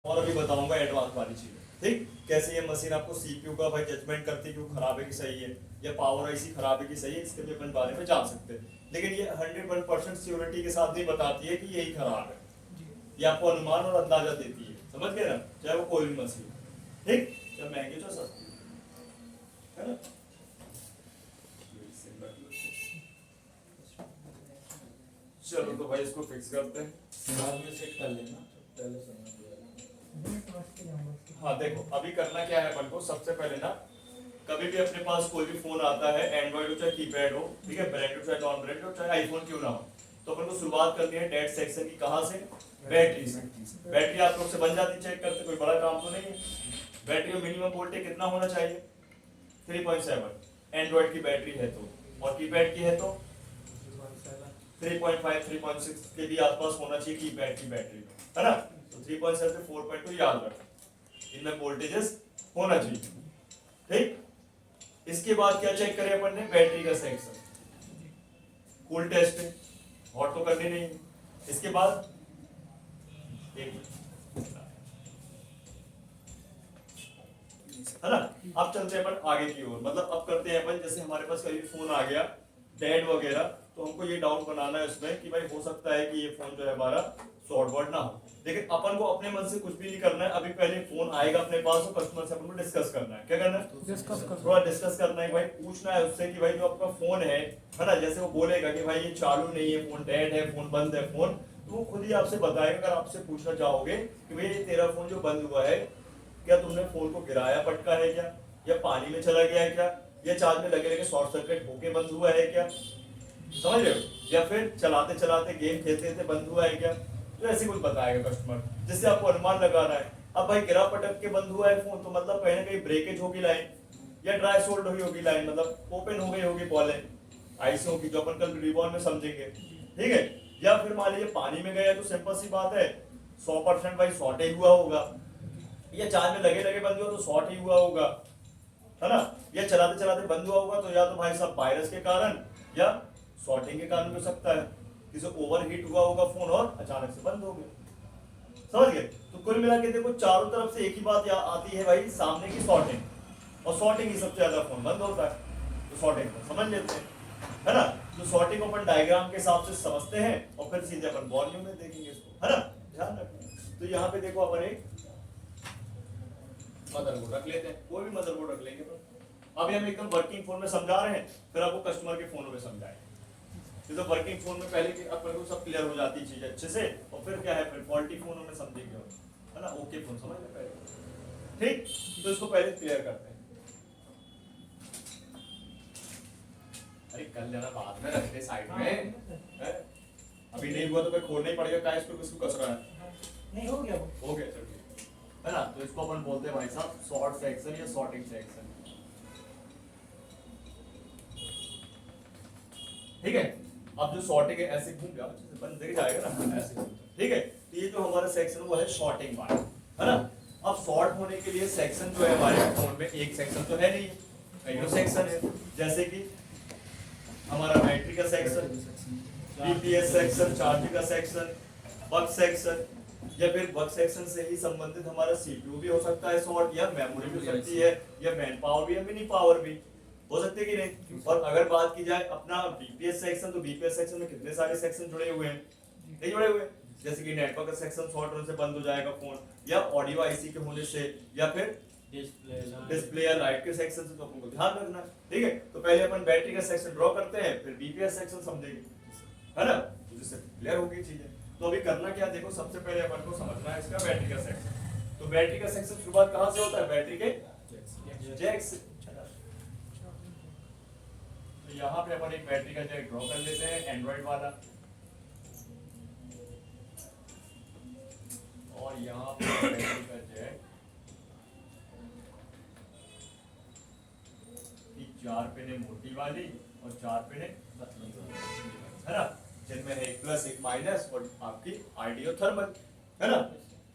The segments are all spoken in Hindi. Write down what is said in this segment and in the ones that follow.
और अभी बताऊंगा एडवांस वाली चीजें। ठीक, कैसे ये मशीन आपको सीपीयू का भाई जजमेंट करती है कि वो खराब है कि सही है, या पावर आईसी खराब है कि सही है, इसके भी अपन बारे में जान सकते हैं। लेकिन ये 100% श्योरिटी के साथ नहीं बताती है कि यही खराब है, ये आपको अनुमान और अंदाजा देती है। समझ गए ना, चाहे वो कोई भी मशीन। ठीक, चाहे महंगी चाहे सस्ती, है ना। चलो तो भाई इसको फिक्स करते हैं, बाद में सेट कर लेना, पहले समझ लिया। हाँ देखो अभी करना क्या है अपन को। सबसे पहले ना, कभी भी अपने पास कोई भी फोन आता है, एंड्रॉइड हो चाहे कीपैड हो, ठीक है, ब्रांड हो चाहे नॉन ब्रांड हो, चाहे आईफोन क्यों ना हो, तो अपन को शुरुआत करनी है डेट सेक्शन की। कहाँ से? बैटरी से। बैटरी आप लोग से बन जाती, चेक करते, कोई बड़ा काम तो नहीं है। बैटरी में मिनिमम वोल्टेज कितना होना चाहिए? 3.7 एंड्रॉइड की बैटरी है तो, और कीपैड की है तो 3.5 3.6 के भी आसपास होना चाहिए कीपैड की बैटरी, है ना। तो 3.7 से 4.2 याद रखो, इनमें वोल्टेजेस होना चाहिए। ठीक, इसके बाद क्या चेक करें अपन ने? बैटरी का सेक्शन, कूल टेस्ट है, हॉट तो करनी नहीं है। इसके बाद है ना, अब चलते हैं अपन आगे की ओर। मतलब अब करते हैं अपन, जैसे हमारे पास कभी फोन आ गया डेड वगैरह, तो हमको ये डाउट बनाना है उसमें कि भाई हो सकता है कि ये फोन जो है हमारा शॉर्ट वर्ड ना हो। लेकिन अपन को अपने मन से कुछ भी नहीं करना है। अभी पहले फोन आएगा अपने पास, तो कस्टमर से अपन को डिस्कस करना है। क्या करना है? थोड़ा डिस्कस करना है भाई, पूछना है उससे कि भाई जो आपका फोन है ना, जैसे वो बोलेगा कि भाई ये चालू नहीं है, फोन डेड है, फोन बंद है फोन, तो वो खुद ही आपसे बताएगा। अगर आपसे पूछना चाहोगे कि भाई ये तेरा फोन जो बंद हुआ है, क्या तुमने फोन को गिराया पटका है क्या, या पानी में चला गया है क्या, या चार्ज में लगे लगे शॉर्ट सर्किट होके बंद हुआ है क्या, समझ रहे हो, या फिर चलाते चलाते गेम खेलते खेलते बंद हुआ है क्या, तो ऐसे कुछ बताएगा कस्टमर, जिससे आपको अनुमान लगाना है। अब भाई गिरा पटक के बंद हुआ है फोन, तो मतलब कहीं ना कहीं ब्रेकेज होगी लाइन, या ड्राई सोल्ड हुई होगी लाइन, मतलब ओपन हो गई होगी बॉलें आईसी होगी, जो अपन कल रिबॉन में समझेंगे। ठीक है, या फिर मान लीजिए पानी में गया, तो सिंपल सी बात है 100% भाई शॉर्ट ही हुआ होगा, या चार्ज में लगे लगे बंद हुआ तो शॉर्ट ही हुआ होगा, है ना, या चलाते चलाते बंद हुआ होगा, तो या तो भाई साहब वायरस के कारण या शॉर्टिंग के कारण हो सकता है, किसी ओवर हीट हुआ होगा फोन और अचानक से बंद हो गया। समझ गए? तो कुल मिला के देखो, चारों तरफ से एक ही बात आती है भाई, सामने की शॉर्टिंग, और शॉर्टिंग ही सबसे ज्यादा फोन बंद होता है। तो शॉर्टिंग को समझ लेते हैं, है ना। तो शॉर्टिंग अपन डायग्राम के हिसाब से समझते हैं, और फिर सीधे अपन वॉल्यूम में देखेंगे इसको, है ना, ध्यान रखना। तो यहाँ पे देखो अपन एक मदरबोर्ड रख लेते हैं, कोई भी मदरबोर्ड रख लेंगे। तो अभी हम एकदम वर्किंग फोन में समझा रहे हैं, फिर आपको कस्टमर के फोन में समझाएंगे। तो वर्किंग फोन में पहले कि अपन को सब क्लियर हो जाती चीज अच्छे से, और फिर क्या है, फिर फॉल्टी फोनों में समझेंगे, है ना। ओके फोन समझ में पहले, ठीक। तो इसको पहले क्लियर करते हैं। अरे कल जाना बाद में रखते साइड में है? अभी नहीं हुआ तो फिर खोलना ही पड़ेगा, क्या इसको किसको कस रहा है? नहीं हो गया वो, हो गया, चलिए, है ना। तो इसको अपन बोलते हैं भाई साहब शॉर्ट सेक्शन या शॉर्टिंग सेक्शन, ठीक है। अब जो शॉर्टिंग है, ऐसे घूम गया बंद देख जाएगा ना, ऐसे, ठीक है। तो ये जो हमारा सेक्शन वो है शॉर्टिंग वाला, है ना। अब शॉर्ट होने के लिए सेक्शन जो है हमारे फोन में, एक सेक्शन तो है नहीं, कई सेक्शन है, जैसे कि हमारा बैटरी का सेक्शन, बीपीएस सेक्शन, चार्जिंग का सेक्शन, बग सेक्शन, या फिर बग सेक्शन से ही संबंधित हमारा सीपीयू भी हो सकता है शॉर्ट, या मेमोरी भी हो सकती है, या मैन पावर भी, या मिनी पावर भी हो सकते कि नहीं। और अगर बात की जाए अपना बीपीएस सेक्शन, तो बीपीएस सेक्शन में कितने सारे सेक्शन जुड़े हुए हैं, नहीं जुड़े हुए, जैसे कि नेटवर्क का सेक्शन शॉर्ट होने से बंद हो जाएगा फोन, या ऑडियो आईसी के होने से, या फिर डिस्प्ले या लाइट के सेक्शन से, तो अपन को ध्यान रखना है, ठीक है। तो पहले अपन बैटरी का सेक्शन ड्रॉ करते हैं, फिर बीपीएस सेक्शन समझेंगे, है ना, तो जिससे क्लियर होगी चीजें। तो अभी करना क्या, देखो सबसे पहले अपन को समझना है इसका बैटरी का सेक्शन। तो बैटरी का सेक्शन शुरुआत कहां से होता है? बैटरी के जैक से। तो यहाँ पे अपन एक बैटरी का जैक ड्रॉ कर लेते हैं, एंड्रॉइड वाला, और यहाँ पे बैटरी का जैक की 4 पिन मोटी वाली और 4 पिन है ना, जिनमें है एक प्लस एक माइनस और आपकी आइडियो थर्मल, है ना।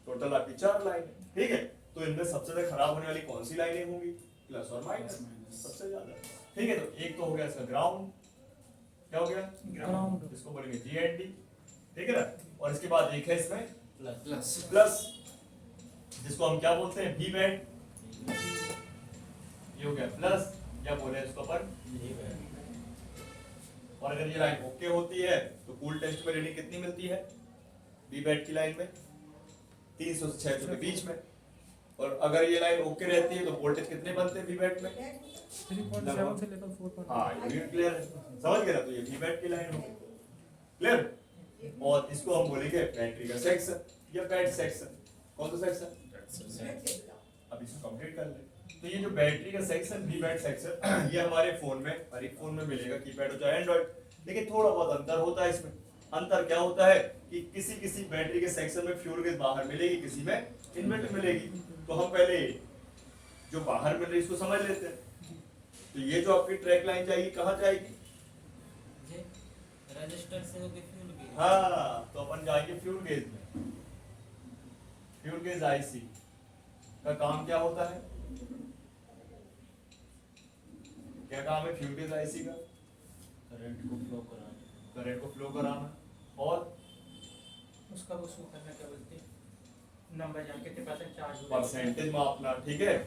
टोटल आपकी 4 लाइन, ठीक है। तो इनमें सबसे ज्यादा खराब होने वाली कौन सी लाइनें होंगी? प्लस और माइनस सबसे ज्यादा, ठीक है। तो एक तो हो गया इसका ग्राउंड, क्या हो गया? ग्राउंड, इसको बोलेंगे जीएनडी, ठीक है ना। और इसके बाद एक है इसमें प्लस प्लस, जिसको हम क्या बोलते हैं वी बैट, ये हो गया प्लस, या बोले इसको अपन। और अगर ये लाइन ओके होती है तो कूल टेस्ट में रीडिंग कितनी मिलती है वी बैट की लाइन में 300 से 600 के बीच में। और अगर ये लाइन ओके रहती है तो वोल्टेज कितने बनते हैं वी बैट में 3.7 से लेकर 4. हाँ ये भी क्लियर है, समझ गए ना। तो ये वी बैट की लाइन होगी, क्लियर। और इसको हम बोलेंगे बैटरी का सेक्शन या बैट सेक्शन। कौन सा सेक्शन, अब इसको कंप्लीट कर ले। तो ये जो बैटरी का सेक्शन वी बैट सेक्शन ये हमारे फोन में, हर एक फोन में मिलेगा, कीपैड हो चाहे एंड्रॉइड। लेकिन थोड़ा बहुत अंतर होता है इसमें। अंतर क्या होता है कि किसी किसी बैटरी के सेक्शन में फ्यूल गेज बाहर मिलेगी, किसी में इनवर्टर मिलेगी। तो हम पहले जो बाहर मिल रही है इसको समझ लेते हैं। तो ये जो आपकी ट्रैक लाइन जाएगी कहाँ जाएगी, रजिस्टर से होके फ्यूल गेज। हाँ तो अपन जाएंगे फ्यूल गेज में। फ्यूल गेज आईसी का काम क्या होता है, क्या काम है फ्यूल गेज आईसी का, करंट को फ्लो कराना। करंट को फ्लो कराना। और उसका वो शो करना क्या बोलते हैं नंबर जान कितने परसेंट चार्ज हो परसेंटेज मापना, ठीक है।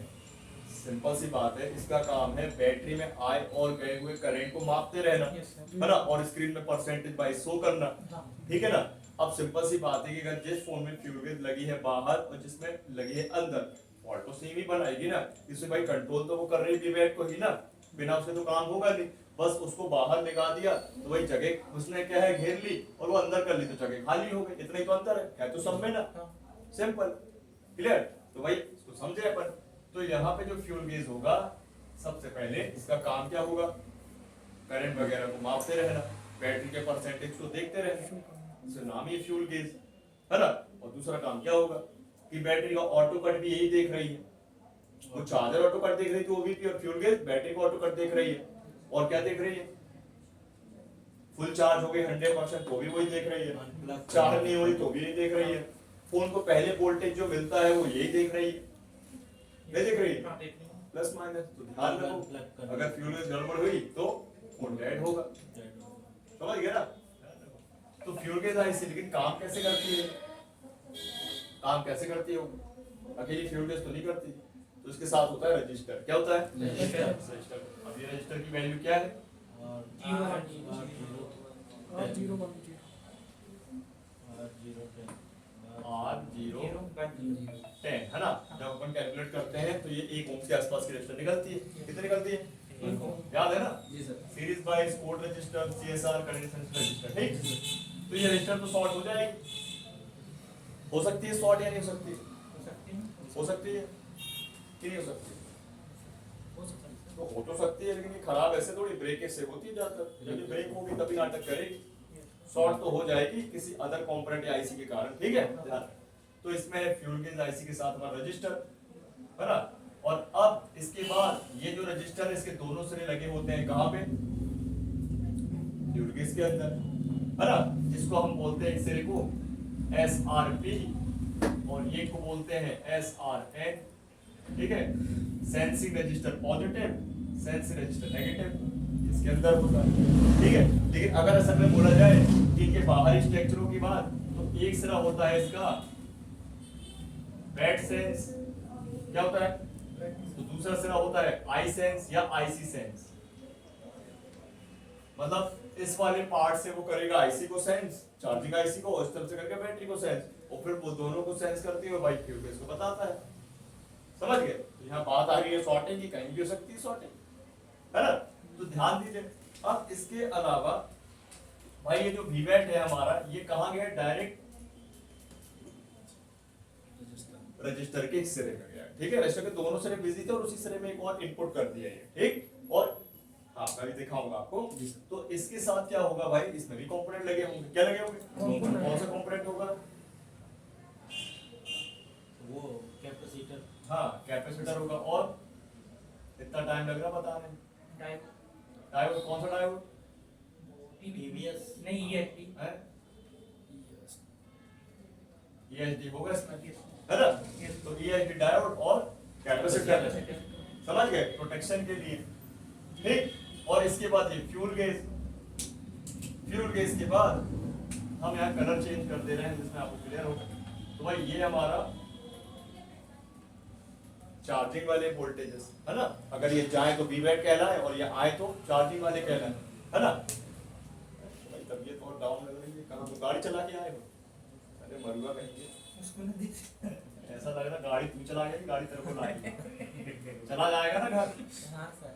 सिंपल सी बात है, इसका काम है बैटरी में आए और गए हुए करंट को मापते रहना, Yes, sir. है ना। और स्क्रीन में परसेंटेज बाय शो करना, हाँ. ठीक है ना। अब सिंपल सी बात है कि अगर जिस फोन में फ्यूल गेज लगी है बाहर और जिसमें लगी है अंदर, फॉल्ट तो सेम ही बनाएगी ना। इससे भाई कंट्रोल तो वो कर रही है बैट को ही ना, बिना उसके तो काम होगा नहीं। बस उसको बाहर लगा दिया तो वही जगह उसने क्या है घेर ली, और वो अंदर कर ली तो जगह खाली हो गई। इतना ही तो अंतर है तो सब में ना, सिंपल, क्लियर। तो भाई इसको समझे अपन। तो यहाँ पे जो फ्यूल गेज होगा, सबसे पहले इसका काम क्या होगा, करंट वगैरह को मापते रहना, बैटरी के परसेंटेज को देखते रहना, इसका नाम ही फ्यूल गेज, है ना। और दूसरा काम क्या होगा कि बैटरी का ऑटो कट भी यही देख रही है। वो चार्जर ऑटो कट देख रही थी ओवीपी, और फ्यूल गेज बैटरी को ऑटो कट देख रही है। और क्या देख रही है, फुल चार्ज हो गई 100% तो भी वही देख रही है, चार्ज नहीं हो रही तो भी यही देख रही है। फोन को पहले वोल्टेज जो मिलता है वो यही देख रही है, नहीं देख रही है, हाँ, देख लीजिए. Plus minus. तो ध्यान रखो, अगर फ्यूल गेज गड़बड़ हुई तो फोन डेड होगा, समझ गए ना। तो फ्यूल गेज आईसी लेकिन काम कैसे करती है, काम कैसे करती है वो, अकेली फ्यूल गेज तो नहीं करती। तो इसके साथ होता है रजिस्टर। क्या होता है रजिस्टर। अब ये रजिस्टर की वैल्यू क्या है, और 0 1 0 R010, है ना। जब अपन कैलकुलेट करते हैं तो ये 1 ओम के आसपास की रजिस्टर निकलती है। कितनी निकलती है, 1 ओम. याद है ना। जी sir. Series by sport register, CSR current sensor register, ठीक। तो ये रजिस्टर तो शॉर्ट हो जाएगी, हो सकती है शॉर्ट या नहीं हो सकती, हो सकती है. हो सकती है कि नहीं हो सकती, हो सकता है. तो हो तो सकती है। लेकिन ये खराब ऐसे थोड़ी ब्रेक से होती है ज्यादातर, जब ब्रेक होगी तभी नाटक करेगी। शॉर्ट तो हो जाएगी किसी अदर कंपोनेंट या आईसी के कारण, ठीक है। तो इसमें है फ्यूल गेज आईसी के साथ हमारा रजिस्टर, है ना। और अब इसके बाद ये जो रजिस्टर है इसके दोनों सिरे लगे होते हैं कहाँ पे, फ्यूल गेज के अंदर, है ना। जिसको हम बोलते हैं एक सिरे को SRP और ये को बोलते हैं SRN, ठीक है। Sensing register positive, sensing register negative इसके अंदर होता है, ठीक है। लेकिन अगर असल में बोला जाए कि इनके बाहरी स्ट्रक्चरों की बात, तो एक सिरा होता है इसका बैट सेंस, क्या होता है, तो दूसरा सिरा होता है आई सेंस या आईसी सेंस। मतलब इस वाले पार्ट से वो करेगा आईसी को सेंस, चार्जिंग आईसी को, इस तरफ से करके बैटरी को सेंस, और फिर वो दोनों को सेंस करती हुए बाइक फ्यूल गेज को बताता है, समझ गए। तो यहाँ बात आ रही है शॉर्टिंग की, कहीं भी हो सकती है शॉर्टिंग, है ना। तो ध्यान दीजिए। अब इसके अलावा भाई ये जो वीवैट है हमारा, ये कहाँ गया, डायरेक्ट रजिस्टर के इस सिरे में गया, ठीक है। रजिस्टर के दोनों सिरे बिजी थे और उसी सिरे में एक और इनपुट कर दिया ये, ठीक। और हाँ मैं भी दिखाऊंगा आपको। तो इसके साथ क्या होगा भाई, इसमें भी कंपोनेंट लगे होंगे, क्या लगे होंगे, कौन सा कंपोनेंट होगा, वो कैपेसिटर। हाँ कैपेसिटर होगा। और इतना टाइम लग रहा बताने, डायोड कौन सा डायोड, टीवीएस नहीं ESD है ESD होगा इसमें, है ना। तो ESD डायोड और कैपेसिटर, समझ गए, प्रोटेक्शन के लिए, ठीक। और इसके बाद ये फ्यूल गेज, फ्यूल गेज के बाद हम यहाँ कलर चेंज कर दे रहे हैं जिसमें आपको क्लियर होगा। तो भाई ये हमारा चार्जिंग वाले वोल्टेजेस, है ना। अगर ये जाए तो वी बैट कहलाए और ये आए तो चार्जिंग वाले कहलाए, है ना। भाई तबीयत और डाउन लग रही है, कहाँ तो गाड़ी चला के आए हो? अरे मरुआ कहीं उसको ना दिख ऐसा लग रहा गाड़ी तू चला गया, गाड़ी तेरे को लाएगी चला जाएगा ना घर। हाँ सर,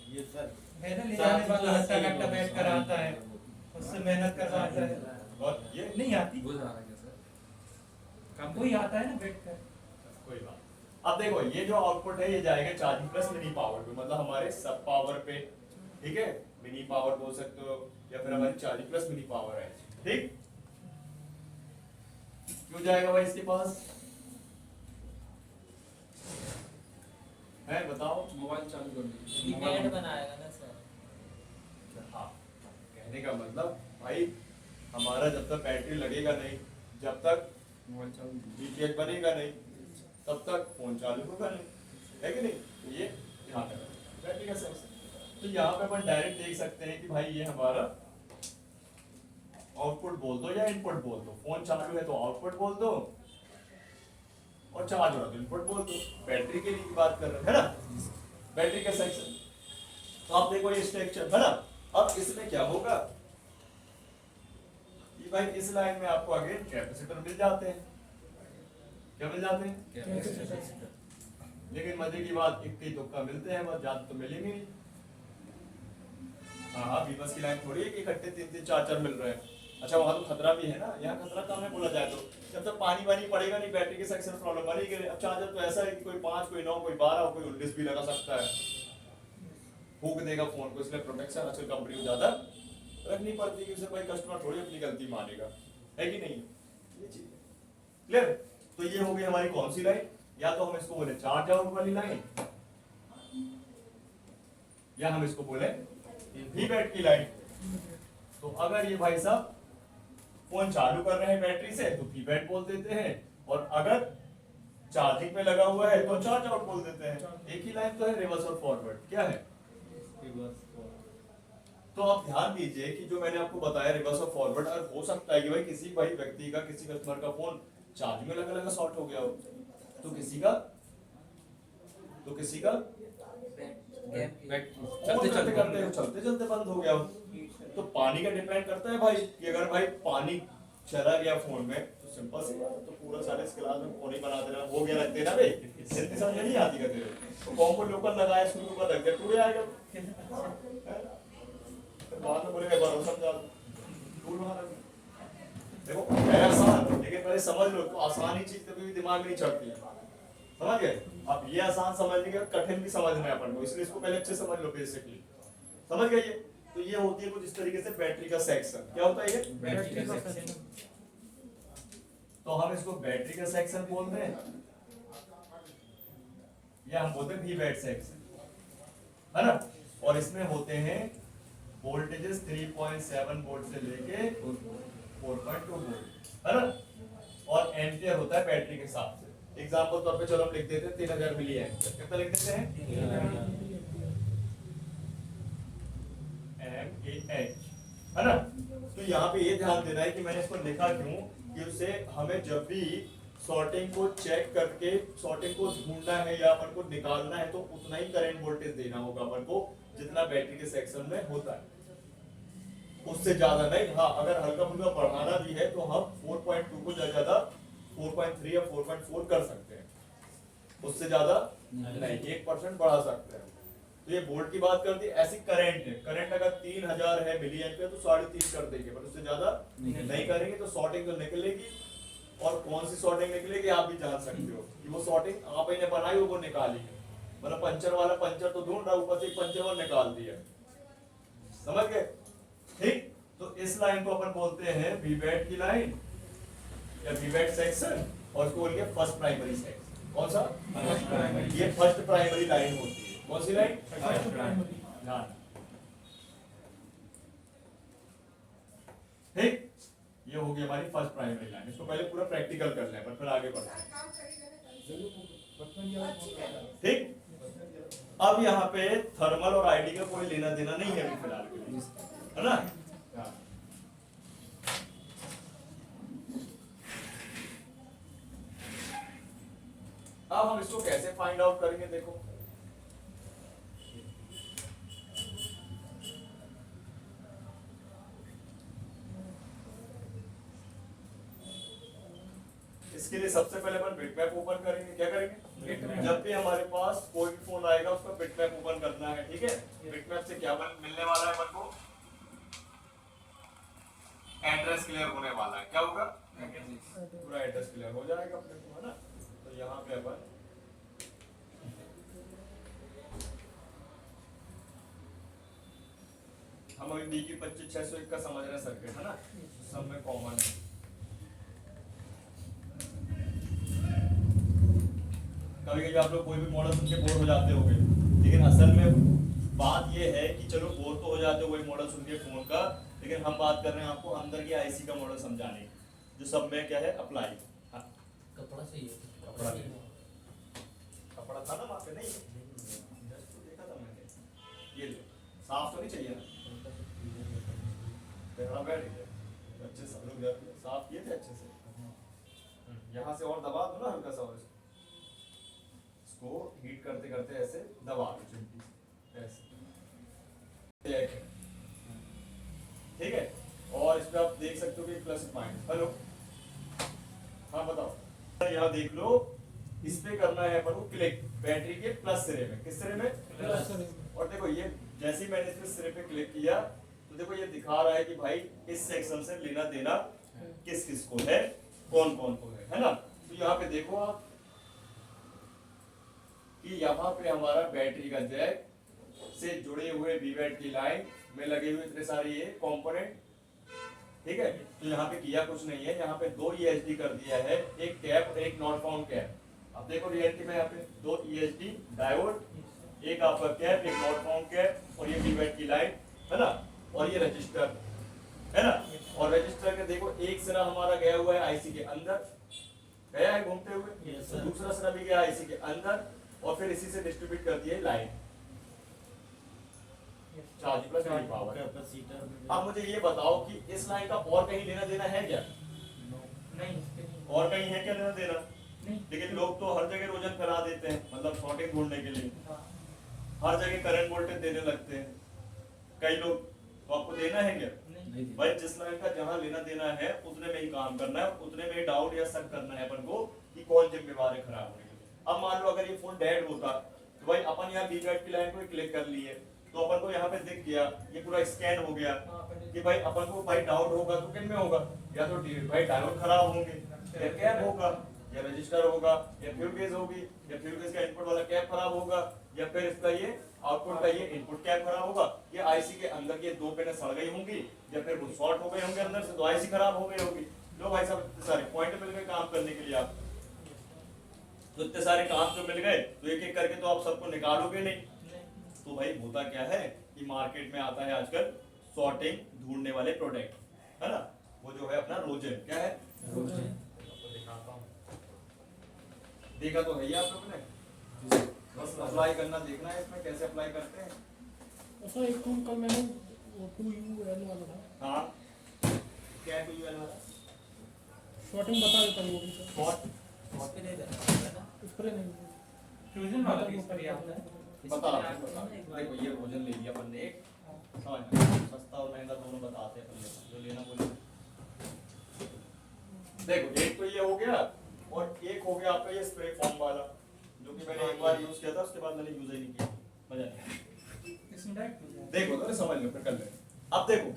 ये सर है ना, ले जाने वाला हट्टा कट्टा बैठ कर आता है, उससे मेहनत करवाता है। और ये नहीं आती, हमको ही आता है ना बैठ कर। कोई बात। अब देखो ये जो आउटपुट है ये जाएगा चार्जिंग प्लस मिनी पावर पे, मतलब हमारे सब पावर पे, ठीक है। मिनी पावर बोल सकते हो या फिर हमारी चार्जिंग प्लस मिनी पावर है, ठीक। क्यों जाएगा भाई इसके पास, है बताओ। मोबाइल चालू कर दीजिए। कीपैड बनाएगा ना सर। हाँ, कहने का मतलब भाई हमारा जब तक बैटरी लगेगा नहीं, जब तक मोबाइल चालू कीजिए। डीटीएच बनेगा नहीं, तब तक फोन चालू होगा नहीं, है कि नहीं। तो ये ध्यान रखना बैटरी का सेंस। तो यहाँ पे अपन डायरेक्ट देख सकते हैं कि भाई ये हमारा आउटपुट बोल दो या इनपुट बोल दो। फोन चालू है तो आउटपुट बोल दो और चार्ज हो रहा तो इनपुट बोल दो। बैटरी के लिए बात कर रहे हैं, है ना, बैटरी का सेक्शन। तो आप देखो ये स्ट्रक्चर है ना। अब इसमें क्या होगा कि भाई इस लाइन में आपको आगे कैपेसिटर मिल जाते हैं। क्या मिल जाते हैं? लेकिन मजे की बात इक्के दुक्का मिलते हैं, बस ज्यादा तो मिलेंगे नहीं। हाँ बीबस की लाइन थोड़ी है कि इकट्ठे 3-3 4-4 मिल रहे हैं। अच्छा वहां तो खतरा भी है ना, यहाँ खतरा कम है बोला जाए तो। जब तक पानी वानी पड़ेगा नहीं बैटरी के सेक्शन प्रॉब्लम बनेगी नहीं। अब चार्जर तो ऐसा है कि कोई 5 कोई 9 कोई 12 कोई 19 भी लगा सकता है, फूक देगा फोन को। इसलिए प्रोटेक्शन आजकल कंपनी को ज्यादा रखनी पड़ती है कि भाई कस्टमर थोड़ी अपनी गलती मानेगा, है कि नहीं। ये चीज क्लियर। तो ये हो गई हमारी कौन सी लाइन, या तो हम इसको बोले चार्ज आउट वाली लाइन, या हम इसको बोले वी बैट की लाइन। तो अगर ये भाई साहब फोन चालू कर रहे हैं बैटरी से तो वी बैट बोल देते हैं, और अगर चार्जिंग पे लगा हुआ है तो चार्ज आउट बोल देते हैं। एक ही लाइन तो है, रिवर्स और फॉरवर्ड क्या है। तो आप ध्यान दीजिए कि जो मैंने आपको बताया रिवर्स और फॉरवर्ड, अगर हो सकता है कि भाई किसी भाई व्यक्ति का किसी कस्टमर का फोन चार्जिंग में लगा लगा शॉर्ट हो गया हो, तो किसी का चलते चलते बंद हो गया हो। तो पानी का डिपेंड करता है भाई कि अगर भाई पानी चला गया फोन में तो सिंपल सी बात है, तो पूरा सारे इस क्लास में फोन ही बना देना हो गया, रख देना भाई। सिंपल समझ नहीं आती का तेरे तो कौन को लोकल लगाया स्क्रू ऊपर रख दिया टूट जाएगा। बाद में बोलेगा बार समझा टूट वहां रख। देखो है आसान, लेकिन पहले समझ लो। तो आसान ही चीज कभी भी दिमाग में नहीं चढ़ती है, समझ गए। अब ये आसान समझने के कठिन भी समझना है अपन को, इसलिए इसको पहले अच्छे समझ लो बेसिकली, समझ गए ये। तो ये होती है कुछ इस तरीके से बैटरी का सेक्शन। क्या होता है ये बैटरी का सेक्शन। तो हम इसको बैटरी का सेक्शन बोलते हैं, या हम बोलते हैं वी बैट सेक्शन, है ना। और इसमें होते हैं वोल्टेजेस 3.7 वोल्ट से लेके 4.2 वोल्ट, है ना। और एम्पियर होता है बैटरी के हिसाब से। एग्जांपल तौर पे चलो हम लिख देते हैं 3000 मिली एम्पियर। कितना लिख देते हैं mAh, है ना। तो यहाँ पे ये ध्यान देना है कि मैंने इसको लिखा क्यों, कि उससे हमें जब भी सॉर्टिंग को चेक करके सॉर्टिंग को ढूंढना है या अपन को निकालना है तो उतना ही करंट वोल्टेज देना होगा अपन को जितना बैटरी के सेक्शन में होता है, उससे ज्यादा नहीं। हाँ अगर हल्का फुल्का बढ़ाना भी है तो हम 4.2 को ज्यादा 4.3 या 4.4 कर सकते हैं, उससे ज्यादा नहीं, 1% बढ़ा सकते हैं। तो ये वोल्ट की बात कर दी। ऐसी करंट है, करंट अगर 3000 है मिली एम्पियर तो 3.5 कर देंगे, पर उससे ज्यादा नहीं करेंगे तो शॉर्टिंग तो निकलेगी। और कौन सी शॉर्टिंग निकलेगी आप भी जान सकते हो कि वो शॉर्टिंग आप ही ने बनाई वो निकाली है। मतलब पंचर वाला पंचर तो ढूंढ रहा, ऊपर से एक पंचर और निकाल दिया, समझ गए। ठीक, तो इस लाइन को अपन बोलते हैं वी बैट की लाइन या वी बैट सेक्शन, और उसको बोलिए फर्स्ट प्राइमरी सेक्शन। कौन सा? First primary. ये फर्स्ट प्राइमरी लाइन होती है। कौन सी लाइन? First primary. ठीक, ये होगी हमारी फर्स्ट प्राइमरी लाइन। इसको पहले पूरा प्रैक्टिकल कर लें पर फिर आगे बढ़ते हैं। ठीक, अब यहाँ पे थर्मल और आईडी का कोई लेना देना नहीं है अभी फिलहाल के लिए, है ना। अब हम इसको कैसे फाइंड आउट करेंगे देखो, इसके लिए सबसे पहले अपन बिटमैप ओपन करेंगे। क्या करेंगे? बिटमैप। जब भी हमारे पास कोई भी फोन आएगा उसका बिटमैप ओपन करना है, ठीक है। बिटमैप से क्या मिलने वाला है अपन को? एड्रेस क्लियर होने वाला है। क्या होगा? पूरा एड्रेस क्लियर हो जाएगा अपने को, है ना। तो यहाँ पे अपन हम अभी डी की 25601 का समझ रहे हैं सर्किट, है ना, सब में कॉमन है। कभी कभी आप लोग कोई भी मॉडल सुन के बोर हो जाते होंगे, लेकिन असल में बात ये है कि चलो बोर तो हो जाते हो वही मॉडल सुन के फोन का, लेकिन हम बात कर रहे हैं आपको अंदर की आईसी का मॉडल समझाने की, जो सब में क्या है अप्लाई। हाँ कपड़ा सही है। कपड़ा कपड़ा था ना वहाँ पे? नहीं जस्ट तो देखा था मैंने। ये लो, साफ तो नहीं चाहिए ना? बैठ गया अच्छे से, लोग साफ किए थे अच्छे से। यहाँ से और दबा दो ना हल्का सा, और इसको हीट करते करते ऐसे दबा दो चिमटी से, ऐसे, ठीक है। और इस पे आप देख सकते हो कि प्लस माइनस। हेलो, हाँ बताओ। यहाँ देख लो, इस पे करना है अपन को क्लिक बैटरी के प्लस सिरे में। किस सिरे में? प्लस सिरे। और देखो ये जैसे ही मैंने इस पे सिरे पे क्लिक किया तो देखो ये दिखा रहा है कि भाई इस सेक्शन से लेना देना किस किस को है, कौन कौन को है ना। तो यहाँ पे देखो आप कि यहाँ पे हमारा बैटरी का जैक से जुड़े हुए वीवेट की लाइन में लगे हुए इतने सारे ये कंपोनेंट, ठीक है। तो यहाँ पे किया कुछ नहीं है, यहाँ पे दो ESD कर दिया है, एक कैप और एक नॉट फाउंड कैप। अब देखो रियलिटी में यहाँ पे दो ESD डायोड, एक आपका कैप, एक नॉट फाउंड कैप, और ये वीवेट की लाइन, है ना, और ये रजिस्टर, है ना। और रजिस्टर के देखो एक सिरा हमारा गया हुआ है आईसी के अंदर, गया है घूमते हुए, Yes, sir. दूसरा सिरा भी गया आईसी के अंदर, और फिर इसी से डिस्ट्रीब्यूट कर दिए line, charge plus power. Capacitor. अब मुझे ये बताओ कि इस लाइन का और कहीं लेना देना है क्या? नहीं, इसके नहीं। और कहीं है क्या लेना देना? नहीं। लेकिन लोग तो हर जगह रोजन करा देते हैं, मतलब शॉर्टिंग ढूंढने के लिए हाँ। हर जगह करंट वोल्टेज देने लगते हैं कई लोग। तो आपको देना है क्या? नहीं। भाई जिस लाइन का जहां लेना देना है उतने में ही काम करना है, उतने में ही डाउट या शक करना है अपन को कि कौन जिम्मेवार है खराब होने के लिए। अब मान लो अगर ये फोन डेड होता तो भाई अपन यहाँ वीवेट की लाइन को क्लिक कर लिए तो अपन को यहाँ पे दिख गया, ये पूरा स्कैन हो गया कि भाई अपन को भाई डाउट होगा तो किन में होगा? या तो भाई डायोड खराब होंगे, या कैप होगा, या रजिस्टर होगा, या फ्यूल गेज होगी, या फ्यूल गेज का इनपुट वाला कैप खराब होगा, या फिर इसका ये आउटपुट का ये इनपुट कैप खराब होगा, या आईसी के अंदर ये दो पिनें सड़ गई होंगी, या फिर वो शॉर्ट हो गए होंगे अंदर से तो आईसी खराब हो गई होगी। लो भाई साहब इतने सारे पॉइंट मिल गए काम करने के लिए आप, तो इतने सारे काम जो मिल गए तो एक एक करके तो आप सबको निकालोगे नहीं। तो भाई होता क्या है कि मार्केट में आता है आजकल सॉर्टिंग ढूंढने वाले प्रोडक्ट, है ना, वो जो है अपना रोजन। क्या है? रोजन। आपको दिखाता हूं, देखा तो है ही आप लोगों ने, बस अप्लाई करना देखना है इसमें कैसे अप्लाई करते हैं। ऐसा एक टूल कल मैंने वो 2UL वाला था, हाँ क्या है यूएल वाला? शॉर्टिंग बता देता हूँ वो भी सर, शॉर्ट इसके नहीं देना है ना। स्प्रे नहीं फ्यूजन वाला भी स्प्रे आता है। बता देखो ये रोजन ले लिया अपन ने एक, समझ में, सस्ता और महंगा दोनों बताते हैं अपन, जो लेना बोले। देखो एक तो ये हो गया, और एक हो गया आपका ये स्प्रे फॉर्म वाला, जो कि मैंने एक बार यूज किया था, उसके बाद मैंने यूज ही नहीं किया, मजा नहीं। इसमें डायरेक्ट फ्यूजन है। देखो तो समझ लो फिर कर ले। अब देखो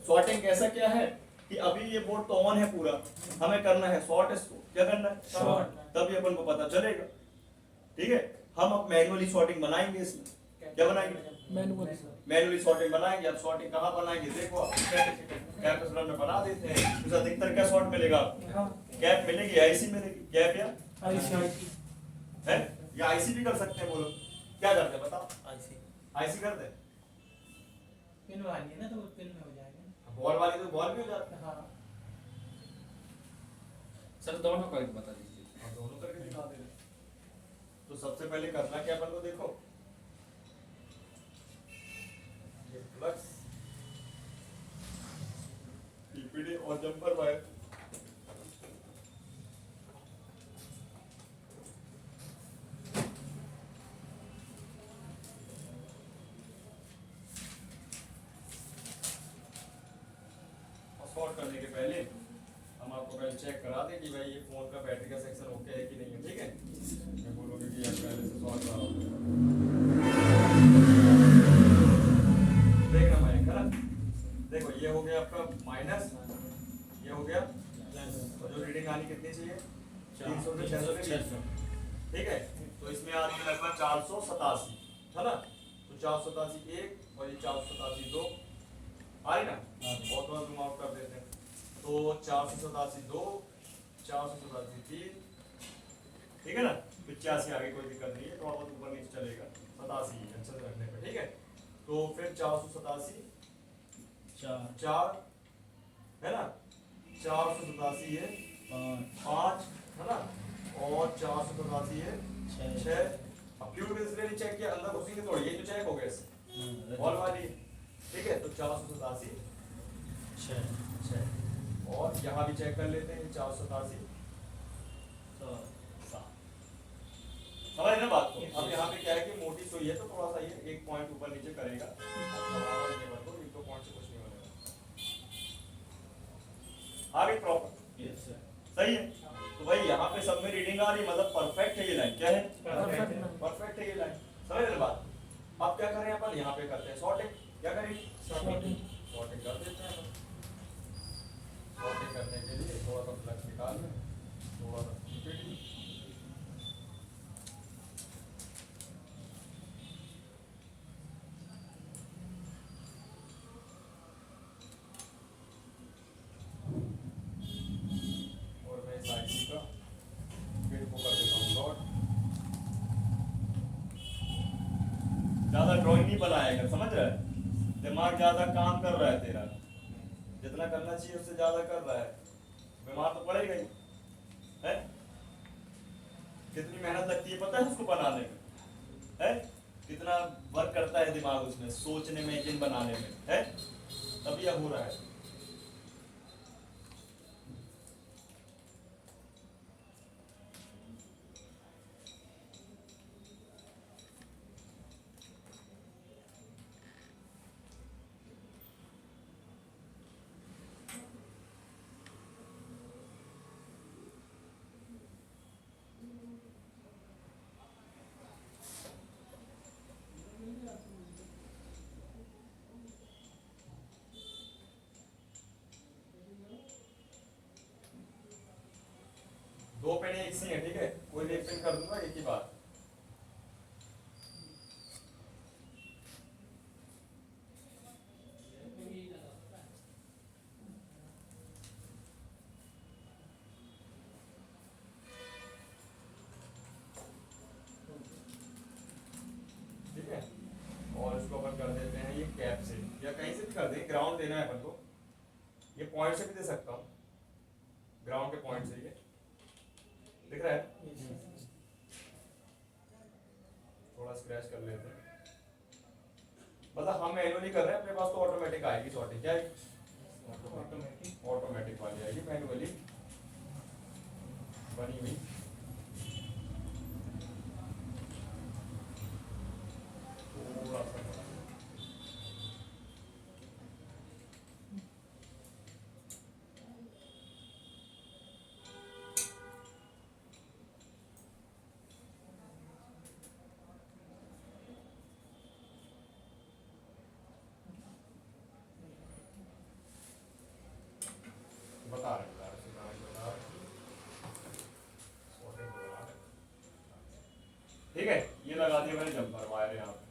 सॉर्टिंग कैसा क्या है कि अभी ये बोर्ड तो ऑन है पूरा, हमें करना है शॉर्ट, इसको क्या करना है? शॉर्ट। तभी अपन को पता चलेगा, ठीक है। हम अब मैनुअली सॉर्टिंग बनाएंगे इसमें, क्या बनाएंगे? मैनुअली मैनुअली सॉर्टिंग बनाएंगे। अब सॉर्टिंग कहाँ बनाएंगे? देखो आप कैपेसिटर में बना देते हैं, तो अधिकतर क्या सॉर्ट मिलेगा? हाँ। कैप मिलेगी, आईसी मिलेगी, कैप या आईसी है, या आईसी भी कर सकते हैं। बोलो क्या करते हैं बताओ? आईसी। आईसी करते हैं, पिन वाली है ना, तो वो पिन में हो जाएगा। बॉल वाली तो बॉल भी हो जाता है। हाँ। सर दोनों का एक बता दीजिए। हम दोनों करके दिखा दे रहे हैं। तो सबसे पहले करना क्या अपन को? देखो ये फ्लक्स, पीपीडी और जंपर वायर, शॉर्ट करने के पहले हम आपको पहले चेक करा दें कि भाई ये फोन का बैटरी का सेक्शन ओके है कि नहीं है, ठीक है। मैं बोलूँगी कि यार पहले से शॉर्ट करा देखना मैं है ना। देखो ये हो गया आपका माइनस, ये हो गया, और जो रीडिंग आनी कितनी चाहिए 300 से 600, ठीक है। तो इसमें आ रही है लगभग 487 है ना। तो 487 एक और ये 487 दो आ रही ना, बहुत थोड़ा जूम आउट कर देते हैं। तो 487 दो, 487 तीन, ठीक है ना। 85 आगे कोई दिक्कत नहीं है, थोड़ा बहुत ऊपर नीचे चलेगा, 87 अच्छे से रखने पे, ठीक है। तो फिर 487 4 है ना, 487 है 5 है ना, और 487 है 6। अब फ्लूइड रेजिस्टेंस नहीं चेक किया, अंदर घुसेंगे थोड़ी, ये तो चेक हो गया इससे वॉल वाली, ठीक है। तो 487 6 और यहाँ भी चेक कर लेते हैं 487 7। समझ ना बात को। अब यहाँ पे क्या है कि मोटी सुई है तो थोड़ा सा ये एक पॉइंट ऊपर नीचे करेगा, एक दो पॉइंट से कुछ नहीं होने वाला। आगे प्रॉपर सही है। तो भाई यहाँ पे सब में रीडिंग आ रही, मतलब परफेक्ट है ये लाइन, क्या है परफेक्ट है ये लाइन, समझ रहे बात। अब क्या करें अपन, यहाँ पे करते हैं सॉर्टिंग, क्या करें सॉर्टिंग कर देते हैं अपन। सॉर्टिंग करने के लिए थोड़ा सा फ्लक्स निकाल लें, थोड़ा सा और मैं इस आईसी का फिर को कर देता हूँ शॉर्ट। ज्यादा ड्राइंग नहीं बनाएगा, समझ रहा है, दिमाग ज्यादा काम कर रहा है तेरा, जितना करना चाहिए उससे ज्यादा कर रहा है, बीमार तो पड़ेगा ही है। कितनी मेहनत लगती है पता है उसको बनाने में, है कितना वर्क करता है दिमाग उसमें, सोचने में, इंजन बनाने में, है तभी यह हो रहा है। दो पेन एक सी है, ठीक है, कोई भी एक पेन कर दूंगा एक ही बार। ठीक है, और इसको अपन कर देते हैं ये कैप से, या कहीं से भी कर दें, ग्राउंड देना है अपन को, ये पॉइंट से भी दे सकता हूँ, ग्राउंड के पॉइंट से, ये दिख रहा है। थोड़ा स्क्रैच कर लेते हैं, मतलब हम मैनुअली कर रहे हैं, अपने पास तो ऑटोमेटिक आएगी सॉर्टिंग, क्या है ऑटोमेटिक वाली आएगी, मैनुअली बनी हुई। थोड़ा सा बता रहे ठीक है। ये लगा दिया मैंने जंपर वायर यहाँ पे,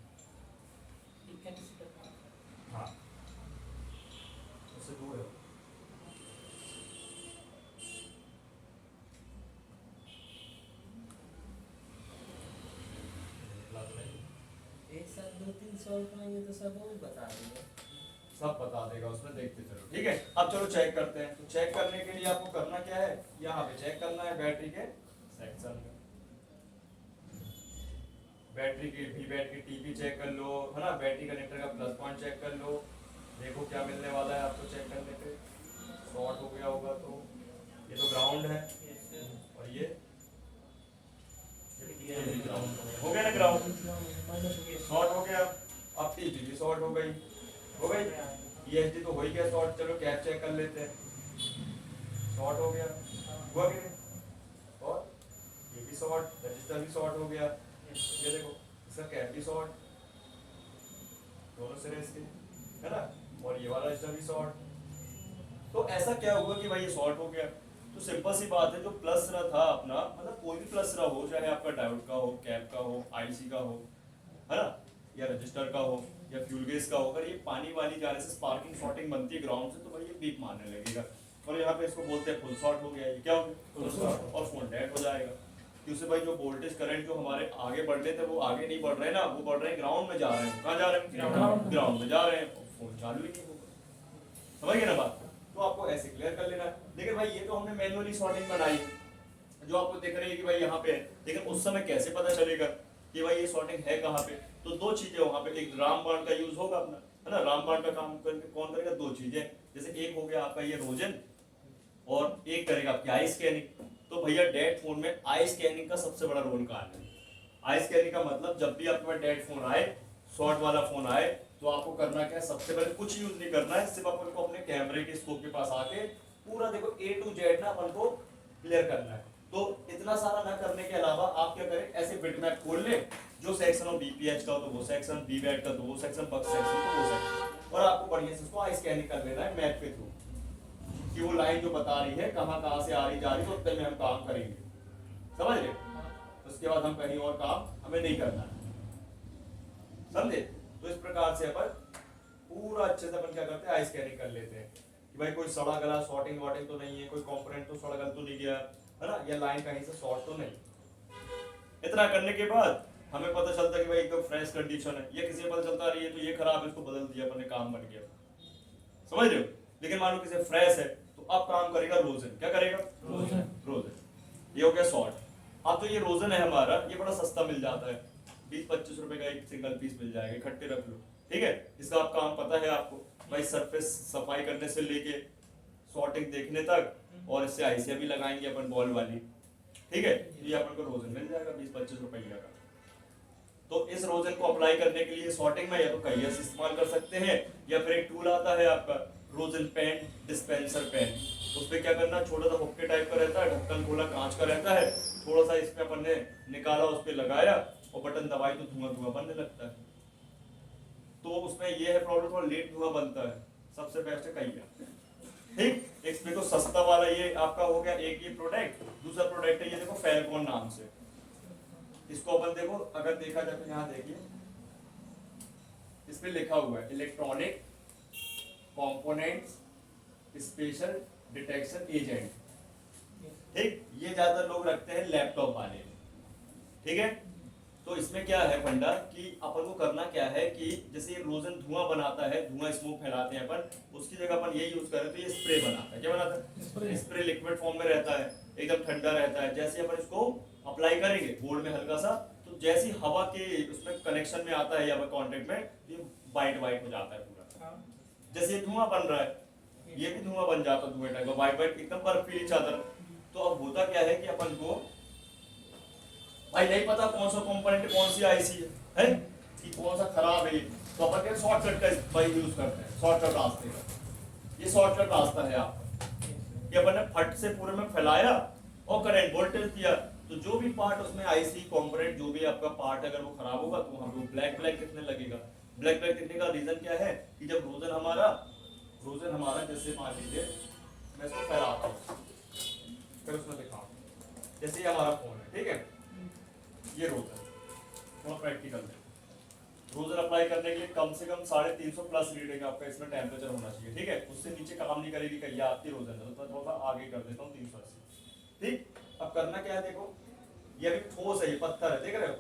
हाँ उससे दूर है। एक साथ 2-3 सॉल्व करेंगे तो सब वो बता देंगे, सब बता देगा उसमें, देखते चलो, ठीक है। अब चलो चेक करते हैं। तो चेक करने के लिए आपको करना क्या है, यहाँ पे चेक करना है बैटरी के सेक्शन में, बैटरी की भी बैटरी टीपी चेक कर लो, है ना, बैटरी कनेक्टर का प्लस पॉइंट चेक कर लो, देखो क्या मिलने वाला है आपको चेक करने पे। शॉर्ट हो गया होगा तो ये तो ग्राउंड है, और ये ग्राउंड हो गया ना, ग्राउंड शॉर्ट हो गया। अब टीपी भी शॉर्ट हो गई, ये एचडी तो हो ही गया शॉर्ट। चलो कैप चेक कर लेते हैं। शॉर्ट हो गया, हुआ कि नहीं? और ये भी शॉर्ट, रजिस्टर भी शॉर्ट हो गया, ये देखो इसका कैप भी शॉर्ट, दोनों सिरे इसके, है ना, और ये वाला रजिस्टर भी शॉर्ट। तो ऐसा क्या हुआ कि भाई ये शॉर्ट हो गया? तो सिंपल सी बात है, जो प्लस रहा था अपना, मतलब कोई भी प्लस रहा हो, चाहे आपका डायोड का हो, कैप का हो, आईसी का हो, है ना, या रजिस्टर का हो, या फ्यूल गेज का हो, अगर ये पानी वाली जाने से स्पार्किंग शॉर्टिंग बनती है ग्राउंड से, तो भाई ये बीप मारने लगेगा। और यहाँ पे इसको बोलते हैं फुल शॉर्ट हो गया, ये क्या हो गया? Full short. और फोन डेड हो जाएगा, क्योंकि भाई जो वोल्टेज करंट जो हमारे आगे बढ़ रहे थे वो आगे नहीं बढ़ रहे हैं ना, वो बढ़ रहे हैं ग्राउंड में जा रहे हैं। कहाँ जा रहे हैं? ग्राउंड में जा रहे हैं, फोन चालू ही नहीं होगा। समझ गए ना बात? तो आपको ऐसे क्लियर कर लेना है। लेकिन भाई ये तो हमने मैनुअली सॉर्टिंग बनाई जो आपको दिख रही है कि भाई यहाँ पे है, लेकिन उस समय कैसे पता चलेगा कि भाई ये सॉर्टिंग है कहाँ पे? तो दो चीजें वहाँ पे, एक रामबाण का यूज होगा अपना, है ना, रामबाण का काम करके कौन करेगा? दो चीजें, जैसे एक हो गया आपका ये रोजन, और एक करेगा आपकी आई स्कैनिंग। तो भैया डेड फोन में आई स्कैनिंग का सबसे बड़ा रोल कहा है। आई स्कैनिंग का मतलब जब भी आपके पास डेड फोन आए, शॉर्ट वाला फोन आए, तो आपको करना क्या है? सबसे पहले कुछ यूज नहीं करना है, सिर्फ अपन को अपने कैमरे के स्कोप के पास आके पूरा देखो A to Z ना अपन को क्लियर करना है। तो इतना सारा ना करने के अलावा आप क्या करें? ऐसे बिटमैप खोल ले, जो सेक्शन ऑफ बीपीएच का हो तो वो सेक्शन, बीबैट का तो वो सेक्शन, बक्स सेक्शन तो वो सेक्शन, और आपको बढ़िया से उसको आई स्कैनिंग कर लेना है मैप के थ्रू कि वो लाइन जो बता रही है कहाँ से आ रही जा रही है, तो उतने में हम काम करेंगे। समझ रहे? उसके बाद हम कहीं और काम हमें नहीं करना है, समझे? तो इस प्रकार से अपन पूरा अच्छे से अपन क्या करते हैं? आई स्कैनिंग कर लेते हैं कि भाई कोई सड़ा गला शॉर्टिंग वॉटिंग तो नहीं है, कोई कंपोनेंट तो सड़ा गल तो नहीं गया, है ना, या लाइन कहीं से शॉर्ट तो नहीं। इतना करने के बाद हमें पता चलता है कि भाई एकदम फ्रेश कंडीशन है, या किसी पता चलता रही है तो ये खराब है, इसको बदल दिया अपने, काम बन गया। समझ रहे हो? लेकिन मान लो किसी फ्रेश है तो अब काम करेगा रोजन। क्या करेगा? रोजन। ये हो गया शॉर्ट। अब तो ये रोजन है हमारा, ये बड़ा सस्ता मिल जाता है, 20-25 रुपए का एक सिंगल पीस मिल जाएगा, इकट्ठे रख लो, ठीक है। इसका आप काम पता है आपको भाई, सरफेस सफाई करने से लेके सॉर्टिंग देखने तक, और इससे आईसी भी लगाएंगे अपन बॉल वाली, ठीक है। ये अपन को रोजन मिल जाएगा 20-25 रुपये का। तो इस रोजन को अप्लाई करने के लिए सॉर्टिंग में या तो कैरियर इस्तेमाल कर सकते हैं, या फिर एक टूल आता है आपका रोजन पेन डिस्पेंसर पेन। उस पर क्या करना, छोटा सा हुक्के टाइप का रहता है, ढक्कन खोला कांच का रहता है, थोड़ा सा इसमें अपन ने निकाला, उस पर लगाया और बटन दबाई तो धुआं धुआं बनने लगता है। तो उसमें ये है प्रॉब्लम, थोड़ा लेट धुआं बनता है, सबसे बेस्ट है कैरियर, ठीक। इसमें तो सस्ता वाला ये आपका हो गया एक ये प्रोडक्ट। दूसरा प्रोडक्ट है ये देखो फेलकॉन नाम से, इसको अपन देखो, अगर देखा जाए तो यहाँ देखिए इस पे लिखा हुआ है electronic components special detection agent, ठीक। ये ज्यादातर लोग रखते हैं लैपटॉप वाले, ठीक है। तो इसमें क्या है फंडा कि अपन को करना क्या है कि जैसे ये रोजन धुआं बनाता है, धुआं स्मोक फैलाते हैं अपन, उसकी जगह अपन ये यूज करें तो ये स्प्रे बनाता है। क्या बनाता है? स्प्रे लिक्विड फॉर्म में रहता है, एकदम ठंडा रहता है। जैसे अपन इसको अप्लाई करेंगे बोर्ड में हल्का सा, तो जैसी हवा के उसमें कनेक्शन में आता है या कॉन्टेक्ट में, ये वाइट वाइट हो जाता है पूरा। जैसे ये धुआं बन रहा है, ये भी धुआं बन जाता है, धुएं टाइप का वाइट वाइट एकदम बर्फीली चादर। तो अब होता क्या है कि अपन को भाई नहीं पता कौन सा कंपोनेंट कौन सी आईसी है कि कौन सा खराब है, तो अपन क्या शॉर्टकट का भाई यूज करते हैं, शॉर्टकट रास्ते का। ये शॉर्टकट रास्ता है आपका कि अपन ने फट से पूरे में फैलाया और करंट वोल्टेज दिया, तो जो भी पार्ट उसमें आईसी कंपोनेंट जो भी आपका पार्ट अगर वो खराब होगा तो वहां पे ब्लैक ब्लैक दिखने लगेगा। ब्लैक ब्लैक दिखने का रीजन क्या है कि जब रोजन हमारा जैसे मान लीजिए मैं इसको फैलाता हूँ, फिर उसमें दिखाऊँ, जैसे ये हमारा फोन है, ठीक है, ये रोजन थोड़ा प्रैक्टिकल है। रोजन अप्लाई करने के लिए कम से कम 350 प्लस रीडिंग आपका इसमें टेम्परेचर होना चाहिए, ठीक है। उससे नीचे काम नहीं करेगी कहीं आपकी रोजन है, तो थोड़ा सा आगे कर देता हूँ 380, ठीक। अब करना क्या है, देखो ये अभी ठोस है, ये पत्थर है, देख रहे हो।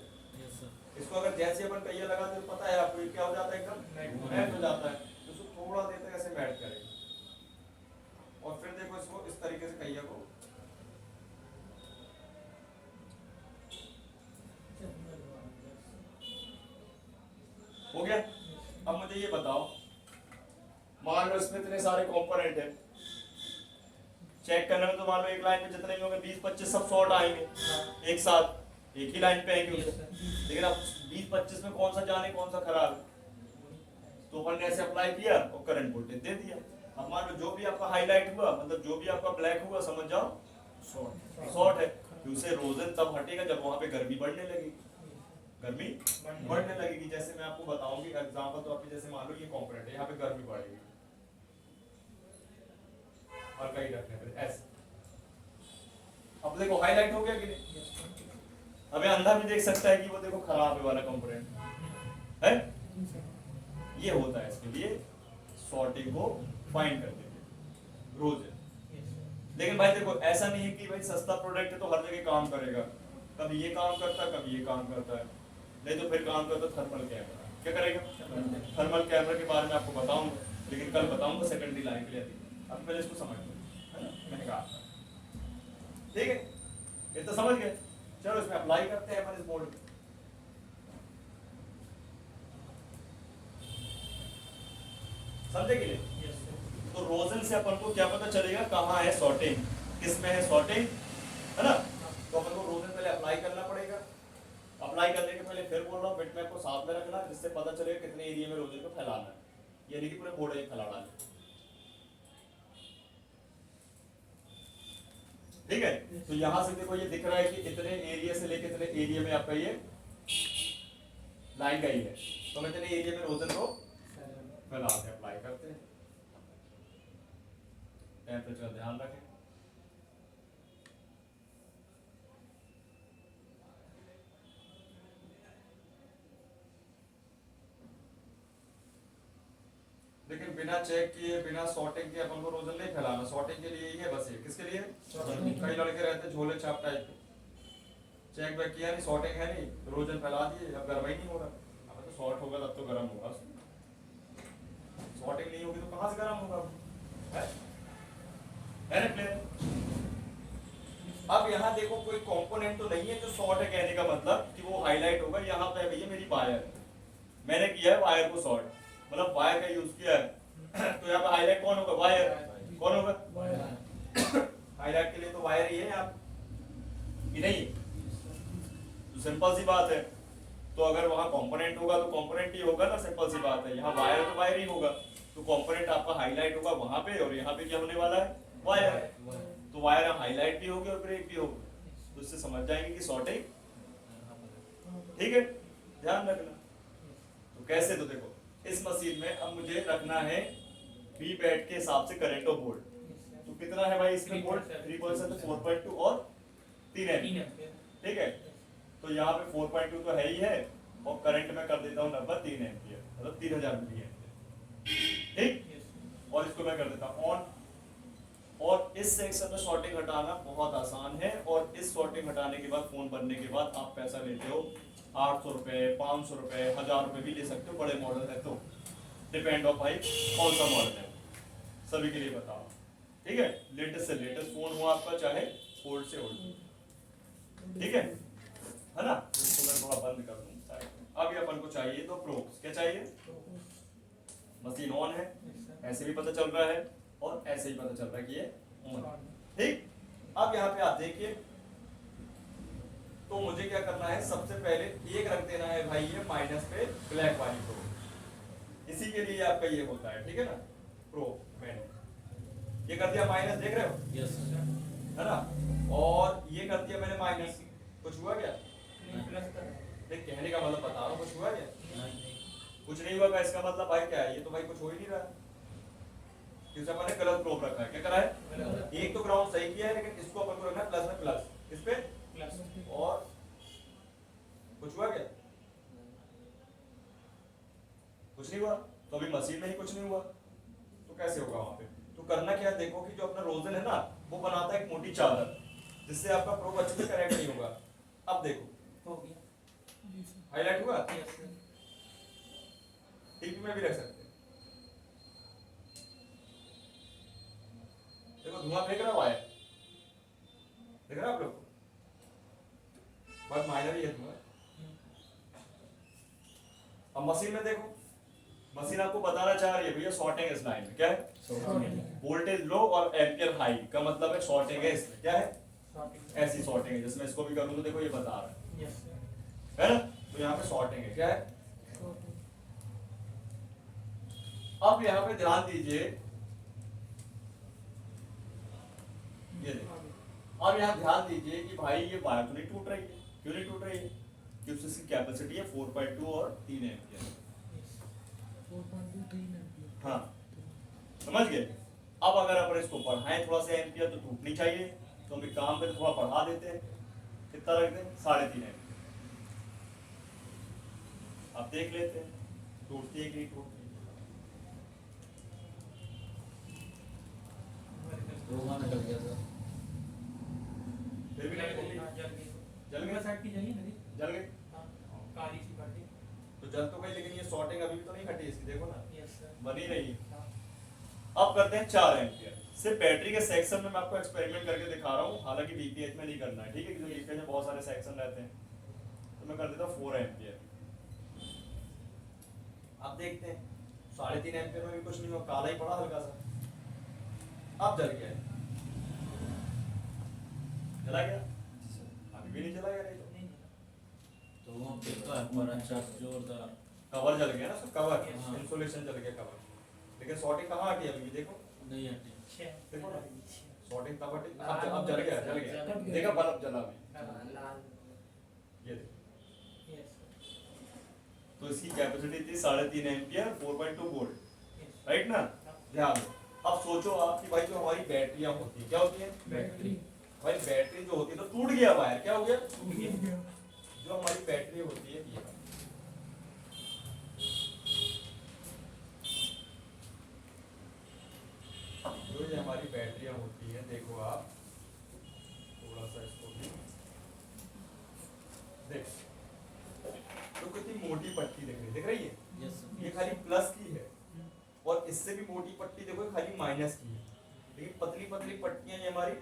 इसको अगर जैसे अपन कहिए लगाते तो पता है आपको ये क्या हो जाता है, एकदम मैट हो जाता है। तो इसको थोड़ा देर तक ऐसे मैट करेंगे और फिर देखो इसको इस तरीके से कहिए को हो गया। अब मुझे ये बताओ, मान लो इसमें इतने सारे कंपोनेंट है, चेक करने में तो मान लो एक लाइन में जितने भी होंगे 20-25 सब शॉर्ट आएंगे एक साथ, एक ही लाइन पे आएंगे उससे। लेकिन अब 20-25 में कौन सा जाने कौन सा खराब है, तो अपन ने ऐसे अप्लाई किया और करंट वोल्टेज दे दिया, अब मान लो जो भी आपका हाईलाइट हुआ, मतलब जो भी आपका ब्लैक हुआ, समझ जाओ शॉर्ट है। कि उसे रोजन तब हटेगा जब वहां पे गर्मी बढ़ने लगेगी, गर्मी बढ़ने लगेगी। जैसे मैं आपको बताऊंगी एग्जांपल तो आपके, जैसे मान लो ये कंपोनेंट है, यहाँ पे गर्मी बढ़ेगी और कहीं रखने पे ऐसे, अब देखो हाईलाइट हो गया कि नहीं। हमें अंधा भी देख सकता है कि वो देखो खराब है वाला कंपोनेंट है। ये होता है इसके लिए सॉर्टिंग को फाइंड करने के रोज है। लेकिन भाई देखो ऐसा नहीं है कि भाई सस्ता प्रोडक्ट है तो हर जगह काम करेगा, कभी ये काम करता है कभी ये काम करता है, नहीं तो फिर काम करता थर्मल कैमरा। क्या करेगा? थर्मल कैमरा के बारे में आपको बताऊंगा, लेकिन कल बताऊंगा सेकेंडरी लाइन के लिए। अभी पहले इसको समझ लो, है ना, मैंने कहा ठीक है, ये तो समझ गए। चलो इसमें अप्लाई करते हैं अपन इस बोर्ड में। समझे कि नहीं? तो रोजन से अपन को क्या पता चलेगा कहाँ है सॉर्टिंग, किसमें है सॉर्टिंग, है ना। तो अपन को रोजन पहले अप्लाई करना पड़ेगा। अप्लाई करने के पहले फिर बोल रहा हूँ बिटमैप को साथ में रखना, जिससे पता चलेगा कितने एरिया में रोजन को फैलाना है, ये नहीं कि पूरे बोर्ड में फैलाना है। ठीक है, तो यहां से देखो ये दिख रहा है कि इतने एरिया से लेकर इतने एरिया में आपका ये लाइन गई है, तो हम इतने एरिया में रोजन को फैलाते हैं, अप्लाई करते हैं। टेम्परेचर ध्यान रखें। लेकिन बिना चेक किए बिना सॉर्टिंग के अपन को रोजन नहीं फैलाना। सॉर्टिंग के लिए ही है बस ये, किसके लिए? कई लड़के रहते झोले छाप टाइप के, चेक बैक किया नहीं, सॉर्टिंग है नहीं, रोजन फैला दिए, अब गर्म ही नहीं हो रहा। अब तो सॉर्ट होगा तब तो गर्म होगा, सॉर्टिंग नहीं होगी तो कहां से गर्म होगा, है ना क्लियर? अब यहाँ देखो कोई कंपोनेंट तो नहीं है जो शॉर्ट है, कहने का मतलब कि वो हाईलाइट होगा। यहाँ पे भैया मेरी वायर, मैंने किया है वायर को शॉर्ट, मतलब वायर का यूज किया है तो यहाँ पे हाईलाइट कौन होगा? वायर। कौन होगा? हाईलाइट के लिए तो वायर ही है यहाँ कि नहीं? तो सिंपल सी बात है। तो अगर वहां कंपोनेंट होगा तो कंपोनेंट ही होगा ना, सिंपल सी बात है। यहाँ वायर तो वायर ही होगा, तो कंपोनेंट आपका हाईलाइट होगा वहां पे, और यहाँ पे क्या होने वाला है? वायर। तो वायर हाईलाइट भी होगी और ब्रेक भी होगी, तो इससे समझ जाएंगे कि सॉर्टिंग। ठीक है, ध्यान रखना। तो कैसे? तो देखो इस मशीन में अब मुझे रखना है बी बैट के हिसाब से करंट ऑफ वोल्ट। तो कितना है भाई इसमें वोल्ट? 3.7, 4.2 और 3 एम्पीयर। ठीक है, तो यहाँ पे 4.2 तो है ही है, और करंट में कर देता हूँ नंबर 3 एम्पीयर, मतलब 3000 मिली एम्पीयर। ठीक, और इसको मैं कर देता हूँ ऑन। और इस सेक्शन में सॉर्टिंग हटाना बहुत आसान है, और इस सॉर्टिंग हटाने के बाद फोन बनने के बाद आप पैसा लेते हो 800 रुपए, 500 रुपए, 1000 रुपए भी ले सकते हो, बड़े मॉडल है तो डिपेंड ऑफ भाई कौन सा मॉडल है, सभी के लिए बताओ। ठीक है, लेटेस्ट से लेटेस्ट फोन हो आपका, चाहे ओल्ड से ओल्ड। ठीक है ना। इसको मैं थोड़ा बंद कर दूं साइड में। अब ये अपन को चाहिए तो प्रोक्स, क्या चाहिए? मशीन ऑन है, ऐसे भी पता चल रहा है और ऐसे ही पता चल रहा है कि ये ऑन है। ठीक, अब यहाँ पे आप देखिए, तो मुझे क्या करना है, सबसे पहले एक रख देना है भाई ये माइनस पे ब्लैक वाली प्रो, इसी के लिए आपका ये होता है। ठीक है ना, प्रो मैंने ये कर दिया माइनस, देख रहे हो? यस है ना, और ये कर दिया मैंने माइनस। कुछ हुआ क्या? देख, कहने का मतलब बता रहा हूँ, कुछ हुआ क्या? कुछ नहीं हुआ। इसका मतलब भाई क्या है? ये तो भाई कुछ हो ही नहीं रहा, क्योंकि अपन ने गलत प्रोब रखा है। क्या करा है? एक तो ग्राउंड सही किया है, लेकिन इसको अपन को रखना है प्लस में प्लस, इस पे प्लस। और कुछ हुआ क्या? कुछ नहीं हुआ। तो अभी मशीन में ही कुछ नहीं हुआ, तो कैसे होगा वहां पे? तो करना क्या है, देखो कि जो अपना रोजन है ना, वो बनाता है एक मोटी चादर, जिससे आपका प्रोब अच्छे से कनेक्ट नहीं होगा। अब देखो हो गया, हाईलाइट हुआ। Yes sir. टीपी में भी रख सकते हैं। देखो धुआं फेंक रहा है, देख रहा है आप लोग? बहुत माइनर ही है धुआं। अब मशीन में देखो, मशीन आपको बताना चाह रही है भैया सॉर्टिंग इस लाइन में क्या है? वोल्टेज लो और एम्पियर हाई का मतलब है सॉर्टिंग है इसमें। क्या है? ऐसी सॉर्टिंग है, जिसमें इसको भी कर लूं तो देखो ये बता रहा है, यस सर। है ना? तो यहाँ पे सॉर्टिंग है। क्या है? अब यहाँ पे ध्यान दीजिए, अब यहाँ ध्यान दीजिए कि भाई ये वायर तो नहीं टूट रही है, क्यों नहीं टूट रही है? क्योंकि उसकी कैपेसिटी है 4.2 और 3 एम्पियर। 4.23 एम्पियर। हाँ, समझ गए? अब अगर अपन इसको बढ़ाएं थोड़ा सा एम्पियर तो टूटनी चाहिए, तो हम एक काम करें थोड़ा बढ़ा देते हैं, कितना रख दें? 3.5 एम्पियर। अब देख लेते हैं टूटती है कि नहीं टूटती। रोमा निकल गया सर। फिर भी नहीं टूटी। जल गई? साइड की जली नदी। जल गई? हाँ, काली सी पड़ गई। तो जल तो गई, लेकिन ये शॉर्टिंग अभी भी तो नहीं हटी इसकी, देखो ना यस सर। बनी रही। हाँ। अब करते हैं 4 एम्पियर। सिर्फ बैटरी के सेक्शन में मैं आपको एक्सपेरिमेंट करके दिखा रहा हूँ, हालांकि बीपीएच में नहीं करना है, ठीक है? क्योंकि बीपीएच में बहुत सारे सेक्शन रहते हैं, तो मैं कर देता हूँ 4 एम्पियर। अब देखते हैं 3.5 एम्पियर में भी कुछ नहीं हुआ, काला ही पड़ा हल्का सा। अब जल गया, जला गया? अभी भी नहीं जला गया, नहीं तो नहीं जला। तो वहाँ पे का पर अच्छा जोरदार कवर जल गया ना, सब कवर हाँ। इंसुलेशन जल गया कवर। लेकिन शॉर्टिंग कहाँ हटी अभी? देखो नहीं हटे। छः। देखो ना, शॉर्टिंग कब हटी? अब जल गया, जल गया। देखा बल्ब जला अभी, हाँ, लाल। ये देखो। Yes sir. तो इसकी कैपेसिटी थी 3.5 एम्पियर, 4.2 वोल्ट, यस। राइट ना? ध्यान दो। अब सोचो आप कि भाई जो हमारी बैटरियां होती है, क्या होती है? बैटरी भाई बैटरी जो होती है तो टूट गया वायर, क्या हो गया? टूट गया। जो हमारी बैटरी होती है ये, जो ये हमारी बैटरियां होती है, देखो आप थोड़ा सा इसको भी देख, तो कितनी मोटी पट्टी दिख रही है? Yes sir. ये खाली प्लस की है, और इससे भी मोटी पट्टी देखो खाली माइनस की है। लेकिन पतली पतली पट्टियां ये हमारी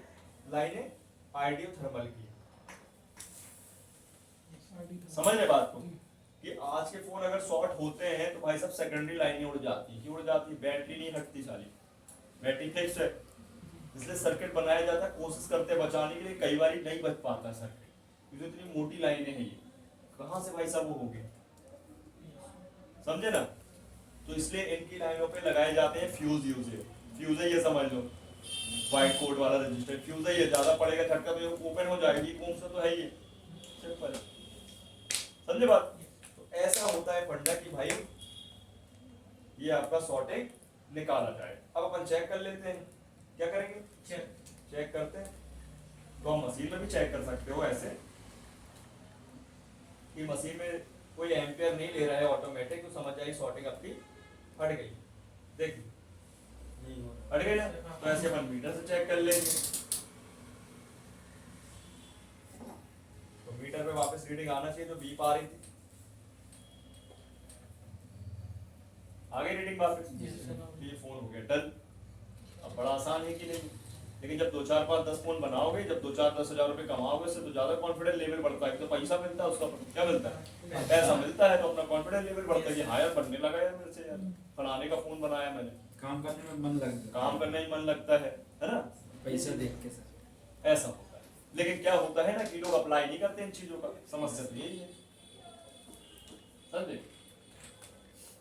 लाइनें आइडियो थर्मल की है। समझ रहे बात को? कि आज के फोन अगर शॉर्ट होते हैं तो भाई सब सेकेंडरी लाइनें उड़ जाती है। क्यों उड़ जाती है? बैटरी नहीं हटती सारी, बैटरी फिक्स है, इसलिए सर्किट बनाया जाता है, कोशिश करते हैं बचाने के लिए, कई बार नहीं बच पाता सर्किट, क्योंकि इतनी मोटी लाइनें हैं ये, कहाँ से भाई सब वो हो गए, समझे ना? तो इसलिए इनकी लाइनों पे लगाए जाते हैं फ्यूज। फ्यूज है ये समझ लो, व्हाइट कोड वाला रजिस्टर फ्यूज है ये, ज्यादा पड़ेगा झटका तो ओपन हो जाएगी, कौन सा तो है ये, सिंपल। समझे बात? तो ऐसा होता है फंडा कि भाई ये आपका शॉर्टिंग निकाला जाए। अब अपन चेक कर लेते हैं, क्या करेंगे? चेक करते हैं। तो हम मशीन में भी चेक कर सकते हो ऐसे कि मशीन में कोई एम्पियर नहीं ले रहा है ऑटोमेटिक, तो समझ जाइए शॉर्टिंग आपकी हट गई। देखिए नहीं हो हट गई ना? तो ऐसे अपन मीटर से चेक कर लेंगे। तो मीटर पे वापस रीडिंग आना चाहिए जो बीप आ रही थी, आ गई रीडिंग वापस। तो ये फोन हो गया डन। अब बड़ा आसान है कि नहीं? लेकिन जब 2 4 5 10 फोन बनाओगे, जब 2 4 10 हजार रुपए कमाओगे, उससे तो ज्यादा कॉन्फिडेंस लेवल बढ़ता है। तो पैसा मिलता है, उसका क्या मिलता है? पैसा मिलता है, तो अपना कॉन्फिडेंस लेवल बढ़ता है कि हाँ यार बनने लगा यार मेरे से, यार फलाने का फोन बनाया मैंने, काम करने में मन लग जाता काम करने में मन लगता है ना? पैसे देख के सर। ऐसा होता है। लेकिन क्या होता है ना कि लोग अप्लाई नहीं करते इन चीजों का, समस्या तो यही है, समझे?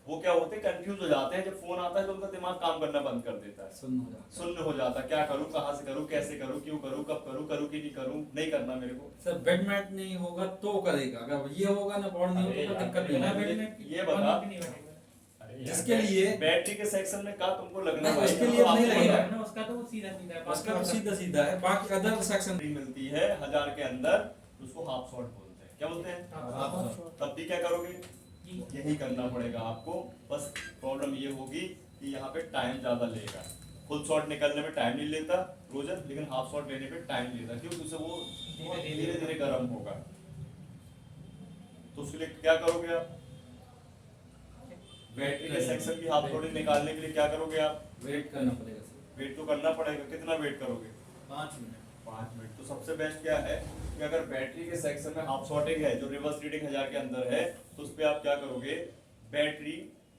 वो क्या होते हैं, कंफ्यूज हो जाते हैं, जब फोन आता है तो उनका दिमाग काम करना बंद कर देता है, सुन हो जाता शून्य हो जाता है, क्या करूं, कहां से करूं, कैसे करूं, क्यों करूं, कब करूं, करूं कि नहीं करूं, नहीं करना मेरे को। सर। बेडमेट नहीं होगा तो करेगा, अगर ये होगा ना बॉन्ड नहीं अरे होगा तो यार, दिक्कत नहीं अरे है। ये बता, नहीं बनेगा। अरे यार, जिसके लिए बैटरी के सेक्शन में कहा तुमको लगना नहीं, भाई, उसके तो लिए आपको नहीं लगेगा। पता है। ना उसका तो वो सीधा सीधा है, उसका तो सीधा सीधा है, बाकी अदर सेक्शन बैटरी मिलती है 1000 के अंदर, उसको हाफ शॉट बोलते हैं। क्या बोलते हैं? हाँ, तब भी क्या करोगे? जी। यही करना पड़ेगा आपको। बस प्रॉब्लम ये होगी कि यहाँ पे टाइम ज्यादा लेगा। फुल शॉट निकलने में टाइम नहीं लेता रोजन, लेकिन हाफ शॉट लेने पे टाइम लेता, क्योंकि उससे वो धीरे धीरे गर्म होगा। तो उसके लिए क्या करोगे आप? बैटरी के सेक्शन की हाफ शॉट निकालने के लिए क्या करोगे आप? वेट करना पड़ेगा सर। वेट तो करना पड़ेगा। कितना वेट करोगे? 5 मिनट। 5 मिनट। तो सबसे बेस्ट क्या है कि अगर बैटरी के सेक्शन में हाफ शॉर्टिंग है, जो रिवर्स रीडिंग 1000 के अंदर है, तो उस पे आप क्या करोगे? बैटरी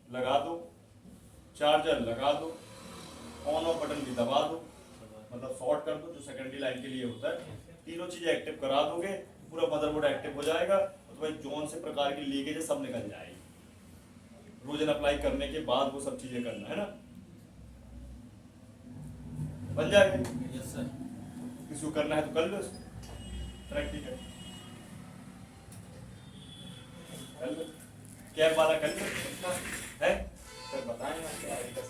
लगा दो, चार्जर लगा दो, ऑन ऑफ बटन भी दबा दो, मतलब शॉर्ट कर दो, जो सेकेंडरी लाइन के लिए होता है। तीनों चीजें एक्टिव करा दोगे, पूरा मदरबोर्ड एक्टिव हो जाएगा। तो भाई जोन से प्रकार की लीकेज है सब निकल जाएगी। रोजन अप्लाई करने के बाद वो सब चीजें करना है ना, बन जाएगा। Yes sir. किसी को करना है तो कर लो प्रैक्टिकल, कर लो कैब वाला कर लो है, सर बताएंगे आपको आगे का